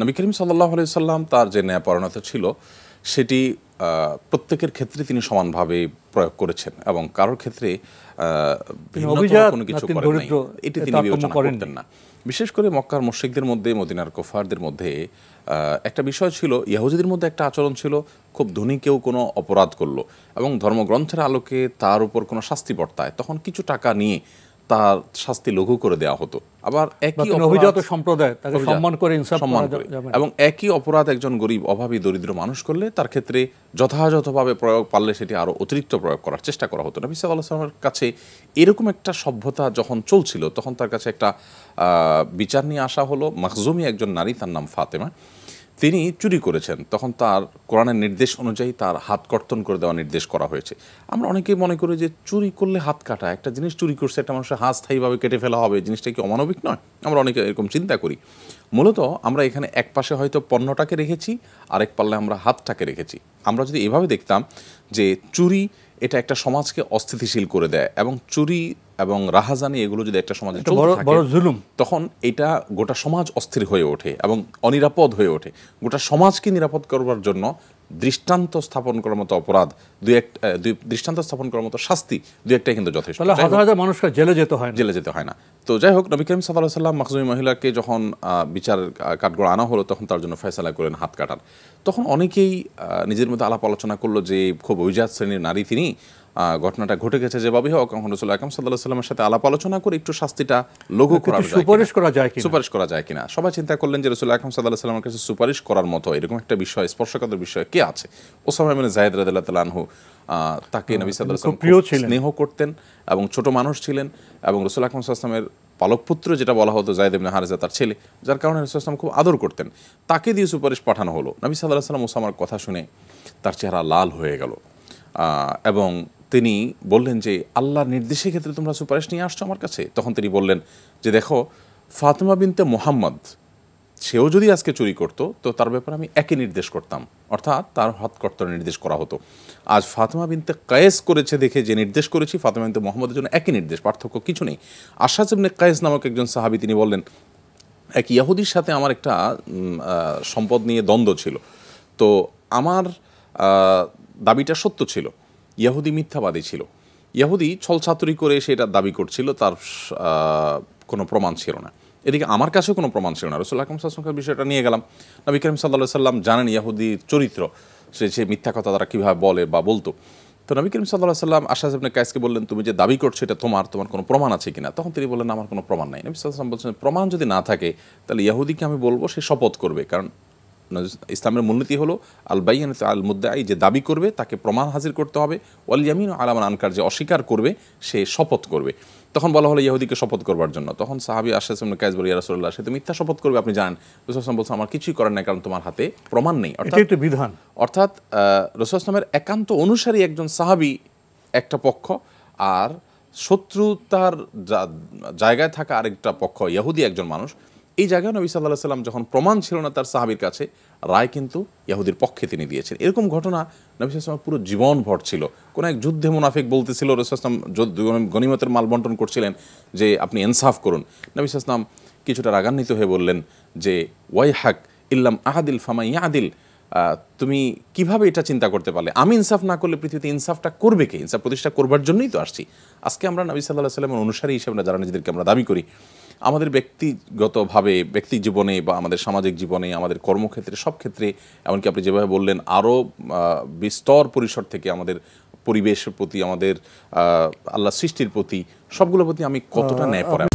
নবী করিম সাল্লাল্লাহু আলাইহি সাল্লাম তার যে ন্যায়পরায়ণতা ছিল সেটি প্রত্যেকের ক্ষেত্রে তিনি সমানভাবে প্রয়োগ করেছেন এবং কারোর ক্ষেত্রে কোনো কিছু করেন নাই, এটি তিনি বিবেচনা করতেন না। বিশেষ করে মক্কার মুশরিকদের মধ্যে, মদিনার কুফারদের মধ্যে একটা বিষয় ছিল, ইহুদিদের মধ্যে একটা আচরণ ছিল, খুব ধনী কেউ কোনো অপরাধ করলো এবং ধর্মগ্রন্থের আলোকে তার উপর কোনো শাস্তি বর্তায়, তখন কিছু টাকা নিয়ে তার শাস্তি লঘু করে দেওয়া হতো। আবার একই অভিজাত সম্প্রদায় তাকে সম্মান করে এবং একই অপরাধ একজন গরিব অভাবী দরিদ্র মানুষ করলে তার ক্ষেত্রে যথাযথভাবে প্রয়োগ পারলে সেটি আরও অতিরিক্ত প্রয়োগ করার চেষ্টা করা হতো। নবী সাল্লাল্লাহু আলাইহি ওয়াসাল্লামের কাছে এরকম একটা সভ্যতা যখন চলছিল, তখন তার কাছে একটা বিচার নিয়ে আসা হলো। মাখজুমি একজন নারী, তার নাম ফাতেমা, তিনি চুরি করেছেন। তখন তার কোরআনের নির্দেশ অনুযায়ী তার হাত কর্তন করে দেওয়া নির্দেশ করা হয়েছে। আমরা অনেকেই মনে করি যে চুরি করলে হাত কাটা, একটা জিনিস চুরি করছে একটা মানুষের হাত স্থায়ীভাবে কেটে ফেলা হবে, জিনিসটা কি অমানবিক নয়? আমরা অনেকে এরকম চিন্তা করি। মূলত আমরা এখানে এক পাশে হয়তো পণ্যটাকে রেখেছি, আরেক পাল্লে আমরা হাতটাকে রেখেছি। আমরা যদি এভাবে দেখতাম যে চুরি এটা একটা সমাজকে অস্থিতিশীল করে দেয় এবং চুরি এবং রাহাজানি এগুলো যদি একটা সমাজে চলতে থাকে, তখন এটা গোটা সমাজ অস্থির হয়ে ওঠে এবং অনিরাপদ হয়ে ওঠে। গোটা সমাজকে নিরাপদ করবার জন্য দৃষ্টান্ত স্থাপন করার মতো অপরাধ, দৃষ্টান্ত স্থাপন করার মতো শাস্তি দু একটাই কিন্তু যথেষ্ট। হাজার হাজার মানুষকে জেলে যেতে হয় না। তো যাই হোক, নবী করিম সাল্লাল্লাহু আলাইহি ওয়াসাল্লাম মাখজুমি মহিলাকে যখন বিচার কাঠগড় আনা হলো, তখন তার জন্য ফয়সালা করলেন হাত কাটার। তখন অনেকেই নিজের মধ্যে আলাপ আলোচনা করলো যে খুব অভিজাত শ্রেণীর নারী তিনি, ঘটনাটা ঘটে গেছে যেভাবেই হোক, রাসূলুল্লাহ আকরাম সাল্লাল্লাহু আলাইহি ওয়াসাল্লামের সাথে আলাপ আলোচনা করে একটু শাস্তিটা লঘু করা যায়, সুপারিশ করা যায় কিনা। সবাই চিন্তা করলেন যে রাসূলুল্লাহ আকরাম সাল্লাল্লাহু আলাইহি ওয়াসাল্লামের কাছে সুপারিশ করার মতো এরকম একটা বিষয়, স্পর্শকাতর বিষয় কে আছে? ওসামা ইবনে যায়েদ রাদিয়াল্লাহু তাআলা আনহু, তাকে নবী সাল্লাল্লাহু আলাইহি ওয়াসাল্লাম স্নেহ করতেন এবং ছোট মানুষ ছিলেন এবং রাসূলুল্লাহ আকরাম সাল্লাল্লাহু আলাইহি ওয়াসাল্লামের পালক পুত্র যেটা বলা হতো যায়েদ ইবনে হারিসা, তার ছেলে, যার কারণে রাসূলুল্লাহ সাল্লাল্লাহু আলাইহি ওয়াসাল্লাম খুব আদর করতেন। তাকে দিয়ে সুপারিশ পাঠানো হলো। নবী সাল্লাল্লাহু আলাইহি ওয়াসাল্লাম ওসামার কথা শুনে তার চেহারা লাল হয়ে গেল এবং তিনি বললেন যে আল্লাহর নির্দেশের ক্ষেত্রে তোমরা সুপারিশ নিয়ে আসছো আমার কাছে? তখন তিনি বললেন যে দেখো, ফাতেমা বিনতে মুহাম্মদ, সেও যদি আজকে চুরি করতো তো তার ব্যাপারে আমি একই নির্দেশ করতাম, অর্থাৎ তার হাত কর্তনের নির্দেশ করা হতো। আজ ফাতেমা বিনতে কায়েস করেছে দেখে যে নির্দেশ করেছি, ফাতেমা বিনতে মুহাম্মদের জন্য একই নির্দেশ, পার্থক্য কিছু নেই। আশাস ইবনে কায়েস নামক একজন সাহাবী, তিনি বললেন এক ইহুদির সাথে আমার একটা সম্পদ নিয়ে দ্বন্দ্ব ছিল, তো আমার দাবিটা সত্য ছিল, ইহুদি মিথ্যাবাদী ছিল। ইহুদি ছলছাতুরি করে সেটা দাবি করছিল, তার কোনো প্রমাণ ছিল না। এদিকে আমার কাছেও কোনো প্রমাণ ছিল না। রাসূলুল্লাহ সাল্লাল্লাহু আলাইহি ওয়াসাল্লাম বিষয়টা নিয়ে গেলাম। নবী করিম সাল্লাল্লাহু আলাইহি ওয়াসাল্লাম জানেন ইহুদির চরিত্র, সে মিথ্যা কথা তারা কীভাবে বলে বা বলতো। তো নবী করিম সাল্লাল্লাহু আলাইহি ওয়াসাল্লাম আশাস ইবনে কায়েসকে বললেন, তুমি যে দাবি করছো এটা তোমার কোনো প্রমাণ আছে কিনা? তখন তিনি বললেন, আমার কোনো প্রমাণ নাই। নবী সাল্লাল্লাহু আলাইহি ওয়াসাল্লাম বলছেন, প্রমাণ যদি না থাকে তাহলে ইহুদিকে আমি বলবো সে শপথ করবে, কারণ ইসলামের মূলনীতি হলো আল বাইয়িনাতু আল মুদ্দাঈ, যে দাবি করবে তাকে প্রমাণ হাজির করতে হবে, ওয়াল ইয়ামিনু আলা মান আনকার, যে অস্বীকার করবে সে শপথ করবে। তখন বলা হলো ইহুদিকে শপথ করবার জন্য। তখন সাহাবী আশাস ইবনে কায়েস বলে, ইয়া রাসূলুল্লাহ, সে তো মিথ্যা শপথ করবে, আপনি জানেন। রাসূলুল্লাহ সাল্লাল্লাহু আলাইহি ওয়াসাল্লাম বলছেন, আমার কিছুই করার নাই, কারণ তোমার হাতে প্রমাণ নেই। অর্থাৎ বিধান, অর্থাৎ রাসূলুল্লাহ সাল্লাল্লাহু আলাইহি ওয়াসাল্লামের একান্ত অনুসারী একজন সাহাবী একটা পক্ষ, আর শত্রুতার জায়গায় থাকা আরেকটা পক্ষ ইহুদি একজন মানুষ। এই জায়গায় নবী সাল্লাল্লাহু আলাইহি ওয়াসাল্লাম যখন প্রমাণ ছিল না তার সাহাবীর কাছে, রায় কিন্তু ইহুদির পক্ষে তিনি দিয়েছেন। এরকম ঘটনা নবী সাল্লাল্লাহু আলাইহি ওয়াসাল্লাম পুরো জীবন ভর ছিল। কোনো এক যুদ্ধে মুনাফিক বলতেছিল, রাসূলুল্লাহ সাল্লাল্লাহু আলাইহি ওয়াসাল্লাম গনিমতের মাল বন্টন করছিলেন, যে আপনি ইনসাফ করুন। নবী সাল্লাল্লাহু আলাইহি ওয়াসাল্লাম কিছুটা রাগান্বিত হয়ে বললেন যে ওয়াইহাক ইল্লাম আহাদিল ফামা ইয়াদিল, তুমি কিভাবে এটা চিন্তা করতে পারলে? আমি ইনসাফ না করলে পৃথিবীতে ইনসাফটা করবে কে? ইনসাফ প্রতিষ্ঠা করবার জন্যই তো আসছি। আজকে আমরা নবী সাল্লাল্লাহু আলাইহি ওয়াসাল্লামের অনুসারী হিসেবে যারা নিজেদেরকে আমরা দাবি করি, আমাদের ব্যক্তিগতভাবে ব্যক্তি জীবনে বা আমাদের সামাজিক জীবনে, আমাদের কর্মক্ষেত্রে, সব ক্ষেত্রে, এমনকি আপনি যেভাবে বললেন আরও বিস্তর পরিসর থেকে আমাদের পরিবেশের প্রতি, আমাদের আল্লাহ সৃষ্টির প্রতি, সবগুলোর প্রতি আমি কতটা ন্যায়পরায়ণ।